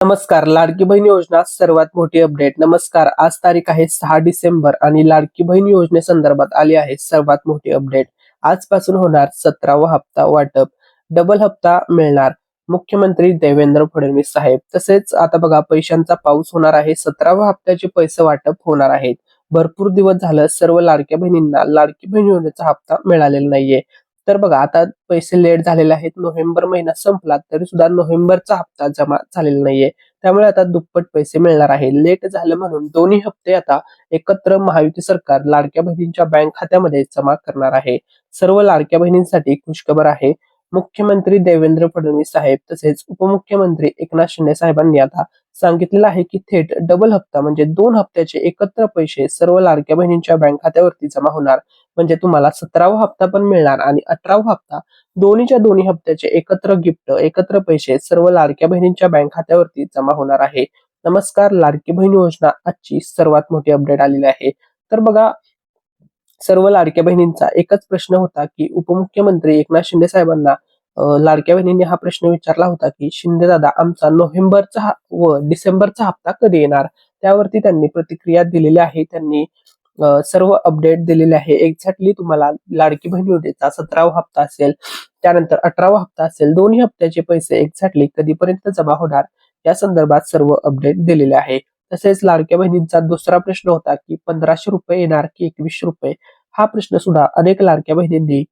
नमस्कार. लाडकी बहीण योजना सर्वात मोठी अपडेट. नमस्कार. आज तारीख आहे 6 डिसेंबर आणि लाडकी बहीण योजनेसंदर्भात आली आहे सर्वात मोठी अपडेट. आजपासून होणार 17वा हप्ता वाटप. डबल हप्ता मिळणार. मुख्यमंत्री देवेंद्र फडणवीस साहेब. तसेच आता बघा पैशांचा पाऊस होणार आहे. 17व्या हप्त्याचे पैसे वाटप होणार आहेत. भरपूर दिवस झालं सर्व लाडक्या बहिणींना लाडकी बहीण योजनेचा हप्ता मिळालेला नाहीये. तर बघा आता पैसे लेट झालेले आहेत. नोव्हेंबर महिना संपला तरी सुद्धा नोव्हेंबरचा हप्ता जमा झालेला नाहीये. त्यामुळे आता दुप्पट पैसे मिळणार आहे. लेट झालं म्हणून दोन्ही हप्ते आता एकत्र महायुती सरकार लाडक्या बहिणींच्या बँक खात्यामध्ये जमा करणार आहे. सर्व लाडक्या बहिणींसाठी खुशखबर आहे. मुख्यमंत्री देवेंद्र फडणवीस साहेब तसेच उपमुख्यमंत्री एकनाथ शिंदे साहेबांनी आता सांगितलेलं आहे की थेट डबल हप्ता म्हणजे 2 हप्त्याचे एकत्र पैसे सर्व लाडक्या बहिणींच्या बँक खात्यावरती जमा होणार. म्हणजे तुम्हाला 17वा हप्ता पण मिळणार आणि 18वा हप्ता दोन्हीच्या दोन्ही हप्त्याचे एकत्र गिफ्ट एकत्र पैसे सर्व लाडक्या बहिणींच्या बँक खात्यावरती जमा होणार आहे. नमस्कार. लाडकी बहीण योजना आजची सर्वात मोठी अपडेट आलेली आहे. तर बघा सर्व लाडक्या बहिणींचा एकच प्रश्न होता की उपमुख्यमंत्री एकनाथ शिंदे साहेबांना लाडक्या बहिणींनी हा प्रश्न विचारला होता की शिंदे दादा आमचा नोव्हेंबरचा व डिसेंबरचा हप्ता कधी येणार. त्यावरती त्यांनी प्रतिक्रिया दिलेली आहे. त्यांनी सर्व अपडेट दिलेले आहे. एक्झॅक्टली तुम्हाला लाडकी बहीण योजनेचा 17वा हप्ता असेल त्यानंतर 18वा हप्ता असेल दोन्ही हप्त्याचे पैसे एक्झॅक्टली कधीपर्यंत जमा होणार या संदर्भात सर्व अपडेट दिलेले आहे. तसेच लाडक्या बहिणींचा दुसरा प्रश्न होता की 1500 रुपये येणार की 2100 रुपये. हा प्रश्न सुद्धा अनेक लाडक्या बहिणींनी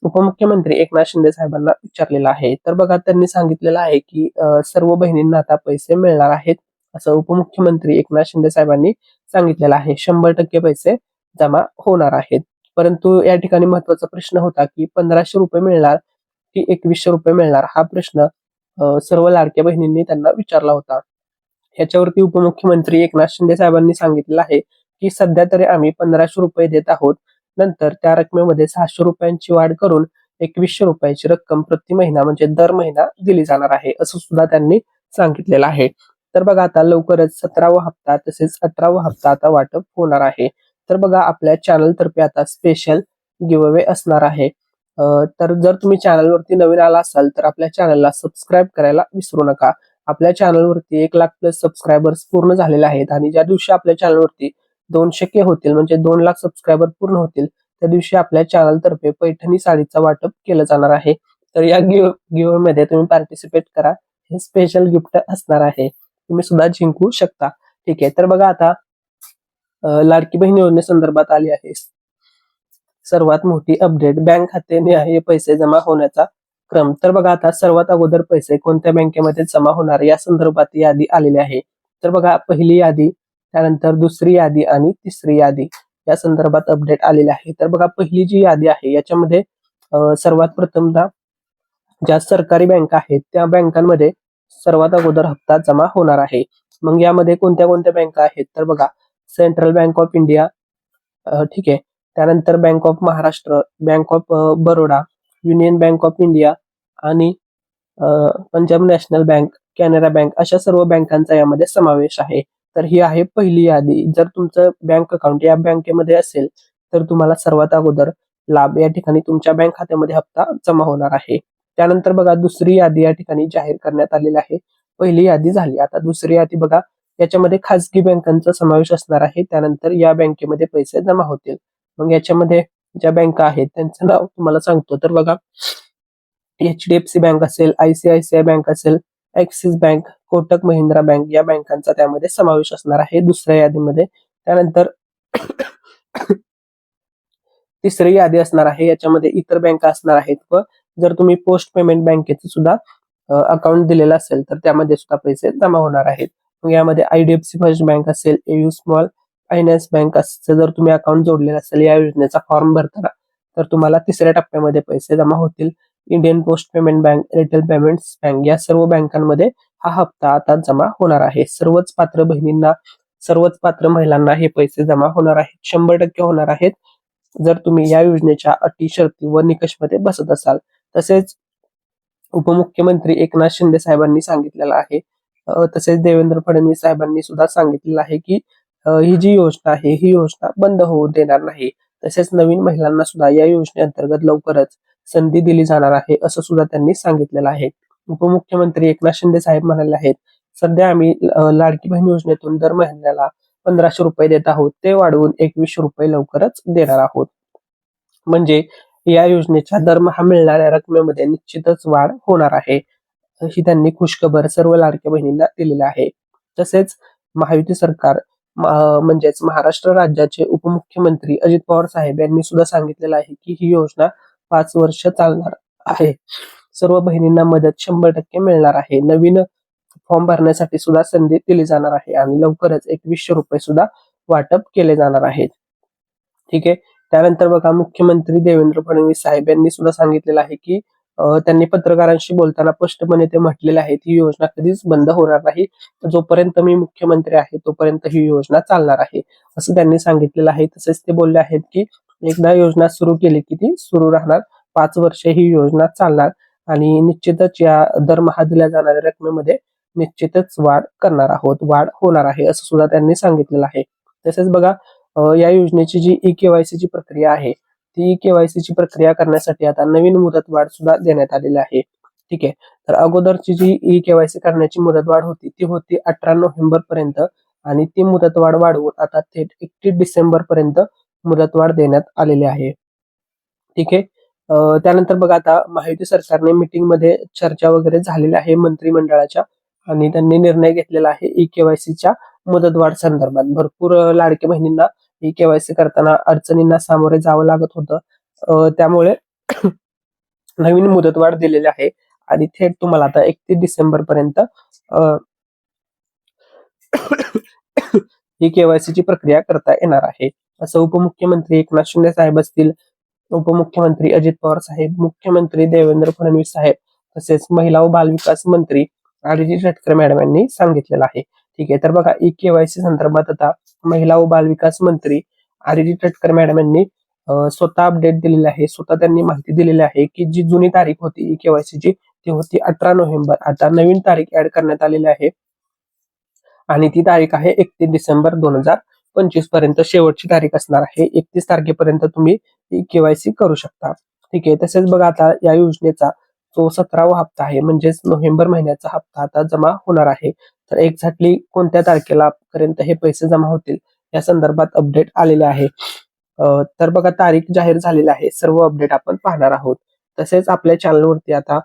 उपमुख्यमंत्री एकनाथ शिंदे साहेबांना विचारलेला आहे. तर बघा त्यांनी सांगितलेलं आहे की सर्व बहिणींना आता पैसे मिळणार आहेत असं उपमुख्यमंत्री एकनाथ शिंदे साहेबांनी सांगितलेलं आहे. 100% पैसे जमा होणार आहेत. परंतु या ठिकाणी महत्वाचा प्रश्न होता की 1500 रुपये मिळणार की 2100 रुपये मिळणार. हा प्रश्न सर्व लाडक्या बहिणींनी त्यांना विचारला होता. ह्याच्यावरती उपमुख्यमंत्री एकनाथ शिंदे साहेबांनी सांगितलेलं आहे की सध्या तरी आम्ही 1500 रुपये देत आहोत. नंतर त्या रकमेमध्ये 600 रुपयांची वाढ करून 2100 रुपयाची रक्कम प्रति महिना म्हणजे दर महिना दिली जाणार आहे असं सुद्धा त्यांनी सांगितलेलं आहे. तर बघा आता लवकरच 17वा हप्ता तसेच 18वा हप्ता आता वाटप होणार आहे. तर बघा आपल्या चॅनल तर्फे आता स्पेशल गिव्हअवे असणार आहे. तर जर तुम्ही चॅनलवरती नवीन आला असाल तर आपल्या चॅनलला सबस्क्राईब करायला विसरू नका. आपल्या चॅनलवरती 1 लाख प्लस सबस्क्रायबर्स पूर्ण झालेले आहेत आणि ज्या दिवशी आपल्या चॅनलवरती 200K होतील म्हणजे 2 लाख सबस्क्रायबर पूर्ण होतील त्या दिवशी आपल्या चॅनल तर्फे पैठणी साडीचं वाटप केलं जाणार आहे. तर या गिव्ह मध्ये तुम्ही पार्टिसिपेट करा. हे स्पेशल गिफ्ट असणार आहे. तुम्ही सुद्धा जिंकू शकता. ठीक आहे. तर बघा आता लाडकी बहीण योजनेसंदर्भात आली आहे सर्वात मोठी अपडेट. बँक खात्याने आहे पैसे जमा होण्याचा क्रम. तर बघा आता सर्वात अगोदर पैसे कोणत्या बँकेमध्ये जमा होणार या संदर्भात यादी आलेली आहे. तर बघा पहिली यादी त्यानंतर दुसरी यादी आणि तिसरी यादी या संदर्भात अपडेट आलेली आहे. तर बघा पहिली जी यादी आहे याच्यामध्ये सर्वात प्रथमतः ज्या सरकारी बँका आहेत त्या बँकांमध्ये सर्वात अगोदर हप्ता जमा होणार आहे. मग यामध्ये कोणत्या कोणत्या बँका आहेत तर बघा सेंट्रल बँक ऑफ इंडिया, ठीक आहे, त्यानंतर bank of Maharashtra, bank of Baroda, union bank of India आणि Punjab national bank, Canara bank अशा सर्व बँकांचा यामध्ये समावेश आहे. तर ही आहे पहिली यादी. जर तुमचं बँक अकाउंट या बँकेमध्ये असेल तर तुम्हाला सर्वात अगोदर लाभ या ठिकाणी तुमच्या बँक खात्यामध्ये हप्ता जमा होणार आहे. त्यानंतर बघा दुसरी यादी या ठिकाणी जाहीर करण्यात आलेली आहे. पहिली यादी झाली. आता दुसरी यादी बघा याच्यामध्ये खासगी बँकांचा समावेश असणार आहे. त्यानंतर या बँकेमध्ये पैसे जमा होतील. मग याच्यामध्ये ज्या बँका आहेत त्यांचं नाव तुम्हाला सांगतो. तर बघा HDFC बँक असेल, ICICI बँक असेल, axis bank, Kotak Mahindra bank या बँकांचा त्यामध्ये समावेश असणार आहे दुसऱ्या यादीमध्ये. त्यानंतर तिसरी यादी असणार आहे. याच्यामध्ये इतर बँका असणार आहेत व जर तुम्ही पोस्ट पेमेंट बँकेचं सुद्धा अकाउंट दिलेलं असेल तर त्यामध्ये सुद्धा पैसे जमा होणार आहेत. मग यामध्ये IDFC फर्स्ट बँक असेल, AU स्मॉल फायनान्स बँक असेल, जर तुम्ही अकाउंट जोडलेलं असेल या योजनेचा फॉर्म भरताना तर तुम्हाला तिसऱ्या टप्प्यामध्ये पैसे जमा होतील. Indian post payment bank, retail payments bank या सर्व बँकांमध्ये हा हप्ता आता जमा होणार आहे. सर्वच पात्र बहिणींना सर्वच पात्र महिलांना हे पैसे जमा होणार आहेत. 100% होणार आहेत जर तुम्ही या योजनेच्या अटी शर्ती व निकषमध्ये बसत असाल. तसेच उपमुख्यमंत्री एकनाथ शिंदे साहेबांनी सांगितलेलं आहे, तसेच देवेंद्र फडणवीस साहेबांनी सुद्धा सांगितलेलं आहे की ही जी योजना आहे ही योजना बंद होऊ देणार नाही. तसेच नवीन महिलांना सुद्धा या योजनेअंतर्गत लवकरच संधी दिली जाणार आहे असं सुद्धा त्यांनी सांगितलेलं आहे. उपमुख्यमंत्री एकनाथ शिंदे साहेब म्हणाले आहेत, सध्या आम्ही लाडकी बहीण योजनेतून दर महिन्याला 1500 रुपये देत आहोत, ते वाढवून 2100 रुपये लवकरच देणार आहोत. म्हणजे या योजनेच्या दरमहा मिळणाऱ्या रकमेमध्ये निश्चितच वाढ होणार आहे, अशी त्यांनी खुशखबर सर्व लाडक्या बहिणींना दिलेली आहे. तसेच महायुती सरकार म्हणजेच महाराष्ट्र राज्याचे उपमुख्यमंत्री अजित पवार साहेब यांनी सुद्धा सांगितलेलं आहे की ही योजना 5 वर्ष चालणार आहे. सर्व बहिणींना मदत 100% मिळणार आहे. नवीन फॉर्म भरण्यासाठी सुद्धा संधी दिली जाणार आहे आणि लवकरच 2100 रुपये सुद्धा वाटप केले जाणार आहेत. ठीक आहे. त्यानंतर बघा मुख्यमंत्री देवेंद्र फडणवीस साहेब यांनी सुद्धा सांगितलेलं आहे की त्यांनी पत्रकारांशी बोलताना स्पष्टपणे ते म्हटलेले आहेत ही योजना कधीच बंद होणार नाही. जोपर्यंत मी मुख्यमंत्री आहे तोपर्यंत ही योजना चालणार आहे, असं त्यांनी सांगितलेलं आहे. तसेच ते बोलले आहेत की एकदा योजना सुरू केली की ती सुरू राहणार, 5 वर्षे ही योजना चालणार आणि निश्चितच या दरमहा दिल्या जाणाऱ्या रकमेमध्ये निश्चितच वाढ करणार आहोत, वाढ होणार आहे, असं सुद्धा त्यांनी सांगितलेलं आहे. तसेच बघा या योजनेची जी ई-केवायसी ची प्रक्रिया आहे, ती ई-केवायसी ची प्रक्रिया करण्यासाठी आता नवीन मुदतवाढ सुद्धा देण्यात आलेली आहे. ठीक आहे. तर अगोदरची जी ई-केवायसी करण्याची मुदतवाढ होती ती होती 18 नोव्हेंबर पर्यंत आणि ती मुदतवाढ वाढवून आता थेट 31 डिसेंबर पर्यंत मुदतवाढ देण्यात आलेली आहे. ठीक आहे. त्यानंतर बघा आता महायुती सरकारने मीटिंगमध्ये चर्चा वगैरे झालेली आहे मंत्रिमंडळाच्या आणि त्यांनी निर्णय घेतलेला आहे ई-केवायसीच्या मुदतवाढ संदर्भात. भरपूर लाडक्या बहिणींना ई-केवायसी करताना अडचणींना सामोरे जावं लागत होतं. त्यामुळे नवीन मुदतवाढ दिलेली आहे आणि थेट तुम्हाला आता 31 डिसेंबर पर्यंत ही केवायसी ची प्रक्रिया करता येणार आहे, असं उपमुख्यमंत्री एकनाथ शिंदे साहेब असतील, उपमुख्यमंत्री अजित पवार साहेब, मुख्यमंत्री देवेंद्र फडणवीस साहेब, तसेच महिला व बालविकास मंत्री आदिती तटकरे मॅडम यांनी सांगितलेलं आहे. ठीक आहे. तर बघा ई-केवायसी संदर्भात आता महिला व बालविकास मंत्री आदिती तटकरे मॅडम यांनी स्वतः अपडेट दिलेली आहे. स्वतः त्यांनी माहिती दिलेली आहे की जी जुनी तारीख होती ई-केवायसी ची ती होती 18 नोव्हेंबर. आता नवीन तारीख ऍड करण्यात आलेली आहे आणि ती तारीख आहे 31 डिसेंबर 2025 पर्यंत शेवटची तारीख असणार आहे. 31 तारखेपर्यंत तुम्ही ई-केवायसी करू शकता. ठीक आहे. तसेच बघा आता या योजनेचा जो 17वा हप्ता आहे म्हणजेच नोव्हेंबर महिन्याचा हप्ता आता जमा होणार आहे. तर एक्झॅक्टली कोणत्या तारखेला पर्यंत हे पैसे जमा होतील या संदर्भात अपडेट आलेले आहे. तर बघा तारीख जाहीर झालेली आहे. सर्व अपडेट आपण पाहणार आहोत. तसेच आपल्या चॅनलवरती आता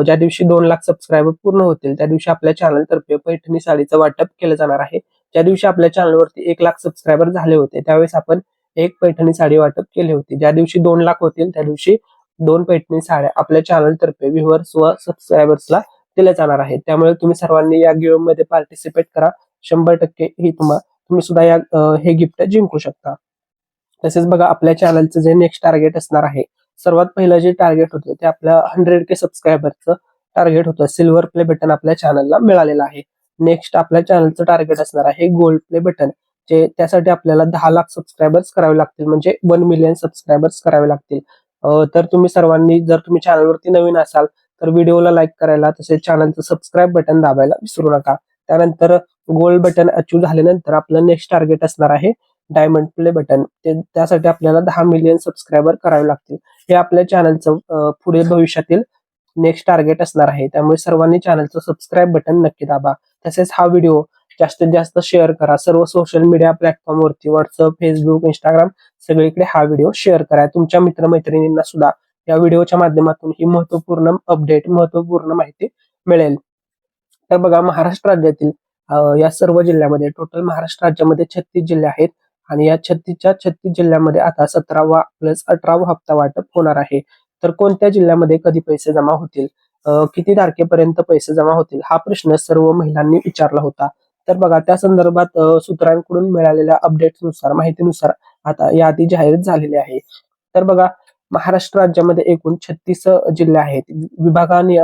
ज्या दिवशी 2 लाख सबस्क्रायबर पूर्ण होतील त्या दिवशी आपल्या चॅनलतर्फे पैठणी साडीचं वाटप केलं जाणार आहे. ज्या दिवशी आपल्या चॅनलवरती 1 लाख सबस्क्रायबर झाले होते त्यावेळेस आपण एक पैठणी साडी वाटप केली होती. ज्या दिवशी 2 लाख होतील त्या दिवशी 2 पैठणी साड्या आपल्या चॅनलतर्फे व्ह्युअर्स व सबस्क्रायबर्सला दिल्या जाणार आहेत. त्यामुळे तुम्ही सर्वांनी या गिव्ह मध्ये पार्टिसिपेट करा. 100% ही तुम्ही सुद्धा हे गिफ्ट जिंकू शकता. तसेच बघा आपल्या चॅनलचं जे नेक्स्ट टार्गेट असणार आहे, सर्वात पहिलं जे टार्गेट होतं ते आपल्या 100K सबस्क्रायबरचं टार्गेट होतं. सिल्वर प्ले बटन आपल्या चॅनलला मिळालेलं आहे. नेक्स्ट आपल्या चॅनलचं टार्गेट असणार आहे गोल्ड प्ले बटन, जे त्यासाठी आपल्याला 10 लाख सबस्क्रायबर्स करावे लागतील, म्हणजे 1 मिलियन सबस्क्रायबर्स करावे लागतील. तर तुम्ही सर्वांनी जर तुम्ही चॅनलवरती नवीन असाल तर व्हिडिओला लाईक करायला तसेच चॅनलचं सबस्क्राईब बटन दाबायला विसरू नका. त्यानंतर गोल्ड बटन अचीव झाल्यानंतर आपलं नेक्स्ट टार्गेट असणार आहे डायमंड प्ले बटन. त्यासाठी आपल्याला 10 मिलियन सबस्क्रायबर करावे लागतील. हे आपल्या चॅनलचं पुढे भविष्यातील नेक्स्ट टार्गेट असणार आहे. त्यामुळे सर्वांनी चॅनलचं सबस्क्राईब बटन नक्की दाबा. तसेच हा व्हिडिओ जास्तीत जास्त शेअर करा. सर्व सोशल मीडिया प्लॅटफॉर्मवरती व्हॉट्सअप, फेसबुक, इंस्टाग्राम सगळीकडे हा व्हिडिओ शेअर करा. तुमच्या मित्रमैत्रिणींना सुद्धा या व्हिडिओच्या माध्यमातून ही महत्वपूर्ण अपडेट, महत्वपूर्ण माहिती मिळेल. तर बघा महाराष्ट्र राज्यातील या सर्व जिल्ह्यामध्ये टोटल महाराष्ट्र राज्यामध्ये 36 जिल्हे आहेत आणि या 36 जिल्ह्यामध्ये आता 17वा प्लस 18वा हप्ता वाटप होणार आहे. तर कोणत्या जिल्ह्यामध्ये कधी पैसे जमा होतील, किती तारखेपर्यंत पैसे जमा होतील हा प्रश्न सर्व महिलांनी विचारला होता. तर बघा त्या संदर्भात सूत्रांकडून मिळालेल्या अपडेट्सनुसार, माहितीनुसार आता यादी जाहीर झालेली आहे. तर बघा महाराष्ट्र राज्यामध्ये एकूण 36 जिल्हे आहेत. विभागाने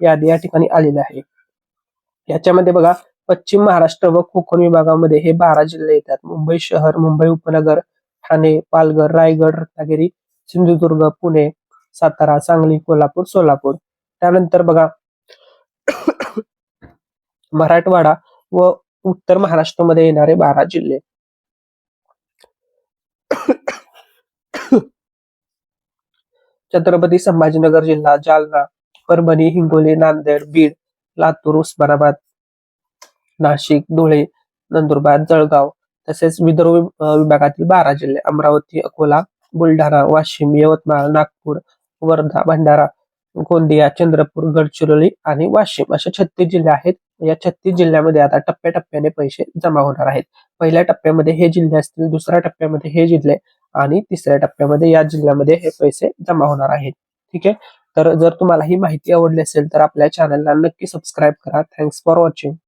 यादी या ठिकाणी आलेली आहे. याच्यामध्ये बघा पश्चिम महाराष्ट्र व कोकण विभागामध्ये हे 12 जिल्हे येतात. मुंबई शहर, मुंबई उपनगर, ठाणे, पालघर, रायगड, रत्नागिरी, सिंधुदुर्ग, पुणे, सातारा, सांगली, कोल्हापूर, सोलापूर. त्यानंतर बघा मराठवाडा व उत्तर महाराष्ट्रामध्ये येणारे 12 जिल्हे. छत्रपती संभाजीनगर जिल्हा, जालना, परभणी, हिंगोली, नांदेड, बीड, लातूर, उस्मानाबाद, नाशिक, धुळे, नंदुरबार, जळगाव तसेच विदर्भ विभागातील 12 जिल्हे अमरावती, अकोला, बुलढाणा, वाशिम, यवतमाळ, नागपूर, वर्धा, भंडारा, गोंदिया, चंद्रपूर, गडचिरोली आणि वाशिम असे 36 जिल्हे आहेत. या 36 जिल्ह्यामध्ये आता टप्प्याटप्प्याने पैसे जमा होणार आहेत. पहिल्या टप्प्यामध्ये हे जिल्हे असतील, दुसऱ्या टप्प्यामध्ये हे जिल्हे आणि तिसऱ्या टप्प्यामध्ये या जिल्ह्यामध्ये हे पैसे जमा होणार आहेत. ठीक आहे. तर जर तुम्हाला ही माहिती आवडली असेल तर आपल्या चॅनलला नक्की सबस्क्राईब करा. Thanks for watching.